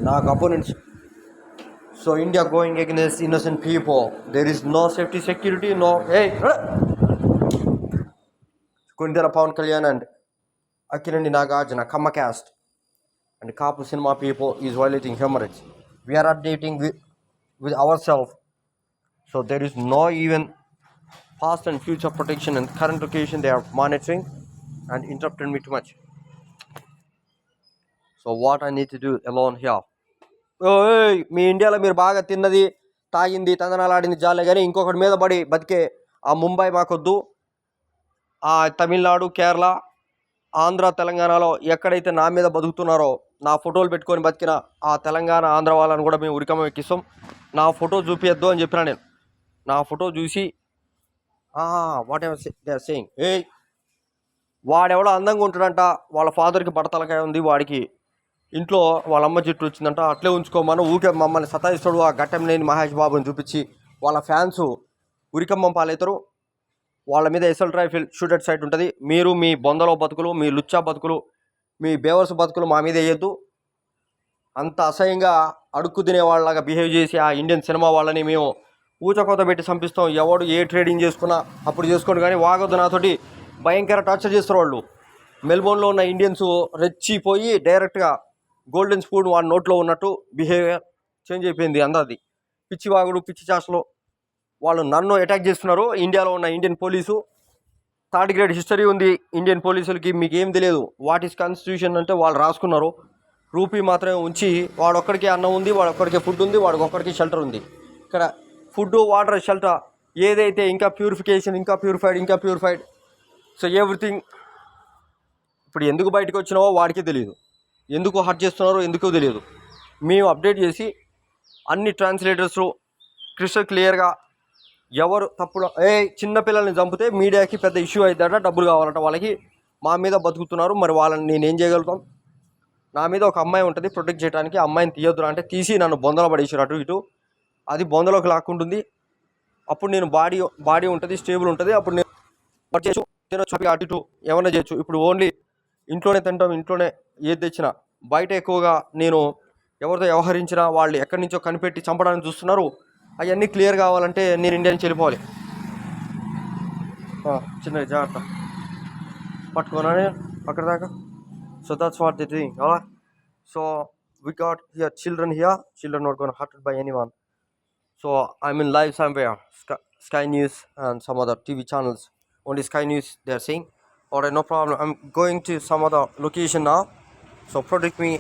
నాకు opponents. So India going against innocent people. There is no safety, security, no. Hey, Kundera Pawan Kalyan and Akirandi Nagarjuna, Kama caste, and Kapu cinema people is violating human rights. We are updating with ourselves. So there is no even past and future protection and current location they are monitoring and interrupting me too much. So what I need to do alone here? మీ ఇండియాలో మీరు బాగా తిన్నది తాగింది తందనాలాడింది జాలే కానీ ఇంకొకటి మీద పడి బతికే ఆ ముంబై మాకొద్దు. ఆ తమిళనాడు కేరళ ఆంధ్ర తెలంగాణలో ఎక్కడైతే నా మీద బతుకుతున్నారో నా ఫోటోలు పెట్టుకొని బతికిన ఆ తెలంగాణ ఆంధ్ర వాళ్ళని కూడా మేము ఉరికమ్మ ఎక్కిస్తాం. నా ఫోటో చూపించద్దు అని చెప్పిన నేను. నా ఫోటో చూసి whatever they are saying, వాడెవడో అందంగా ఉంటాడంట, వాళ్ళ ఫాదర్కి బడతలకాయ ఉంది, వాడికి ఇంట్లో వాళ్ళ అమ్మ చెట్టు వచ్చిందంట, అట్లే ఉంచుకోమని ఊకే మమ్మల్ని సతాయిస్తాడు ఆ ఘట్టం లేని మహేష్ బాబుని చూపించి వాళ్ళ ఫ్యాన్స్ ఉరికమ్మం పాలవుతారు. వాళ్ళ మీద ఎస్ఎల్ రైఫిల్ షూటెడ్ సైట్ ఉంటుంది. మీరు మీ బొందలో బతుకులు, మీ లుచ్చా బతుకులు, మీ బేవర్స్ బతుకులు మా మీద వేయద్దు. అంత అసహ్యంగా అడుక్కు తినేవాళ్ళలాగా బిహేవ్ చేసి ఆ ఇండియన్ సినిమా వాళ్ళని మేము ఊచకోత పెట్టి చంపిస్తాం. ఎవడు ఏ ట్రేడింగ్ చేసుకున్నా అప్పుడు చేసుకోండి, కానీ వాగొద్దు నాతోటి భయంకర టార్చర్ చేస్తారు వాళ్ళు. మెల్బోర్న్లో ఉన్న ఇండియన్స్ రెచ్చిపోయి డైరెక్ట్గా గోల్డెన్ స్పూన్ వాడి నోట్లో ఉన్నట్టు బిహేవియర్ చేంజ్ అయిపోయింది అందరిది. పిచ్చి వాగుడు పిచ్చి చాసలు వాళ్ళు నన్ను అటాక్ చేస్తున్నారు. ఇండియాలో ఉన్న Indian police third grade history ఉంది ఇండియన్ పోలీసులకి. మీకు ఏం తెలియదు వాట్ ఈస్ కాన్స్టిట్యూషన్ అంటే వాళ్ళు రాసుకున్నారు. రూపీ మాత్రమే ఉంచి వాడొక్కడికి అన్నం ఉంది, వాడొక్కడికి ఫుడ్ ఉంది, వాడికొక్కడికి షెల్టర్ ఉంది. ఇక్కడ ఫుడ్ వాటర్ షెల్టర్ ఏదైతే ఇంకా ప్యూరిఫికేషన్ ఇంకా ప్యూరిఫైడ్ సో ఎవ్రీథింగ్. ఇప్పుడు ఎందుకు బయటకు వచ్చినావో వాడికే తెలియదు, ఎందుకు హర్ట్ చేస్తున్నారో ఎందుకో తెలియదు. మేము అప్డేట్ చేసి అన్ని ట్రాన్స్లేటర్స్ క్రిస్టల్ క్లియర్గా ఎవరు తప్పుడు చిన్నపిల్లల్ని చంపితే మీడియాకి పెద్ద ఇష్యూ అవుతుందట, డబ్బులు కావాలట వాళ్ళకి. మా మీద బతుకుతున్నారు, మరి వాళ్ళని నేనేం చేయగలుగుతాం? నా మీద ఒక అమ్మాయి ఉంటుంది ప్రొటెక్ట్ చేయడానికి, అమ్మాయిని తీయొద్దురా అంటే తీసి నన్ను బొందలో పడేసారు అటు ఇటు. అది బొందలోకి లాక్కుంటుంది. అప్పుడు నేను బాడీ ఉంటుంది, స్టేబుల్ ఉంటుంది, అప్పుడు నేను చేయొచ్చు, తినొచ్చు, అటు ఇటు ఏమన్నా చేయొచ్చు. ఇప్పుడు ఓన్లీ ఇంట్లోనే తింటాం, ఇంట్లోనే ఏది తెచ్చినా. బయట ఎక్కువగా నేను ఎవరితో వ్యవహరించినా వాళ్ళు ఎక్కడి నుంచో కనిపెట్టి చంపడానికి చూస్తున్నారు. అవన్నీ క్లియర్ కావాలంటే నేను ఇండియా నుంచి వెళ్ళిపోవాలి. చిన్న జాగ్రత్త పట్టుకోనని అక్కడ దాకా. So that's what they doing. So we got here children not gonna hurt by anyone. So I'm in live somewhere, Sky News and some other TV channels. Only Sky News they're saying. Alright, no problem, I'm going to some other location now, so protect me